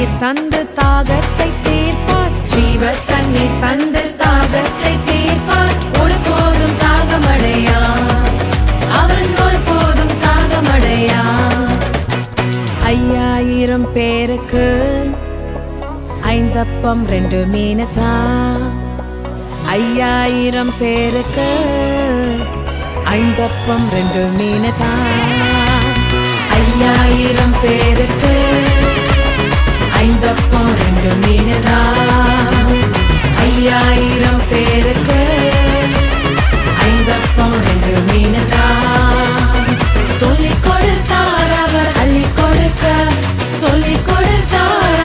தண்ணீர் தந்து தாகத்தை தீர்ப்பார். ஜீவ தண்ணீர் தந்து தாகத்தை தீர்ப்பார். ஒருபோதும் தாகமடையா, அவன் ஒருபோதும் தாகமடையா. 5000 பேருக்கு 5 அப்பம் 2 மீனத்தான். 5000 பேருக்கு 5 அப்பம் 2 மீனத்தான். 5000 பேருக்கு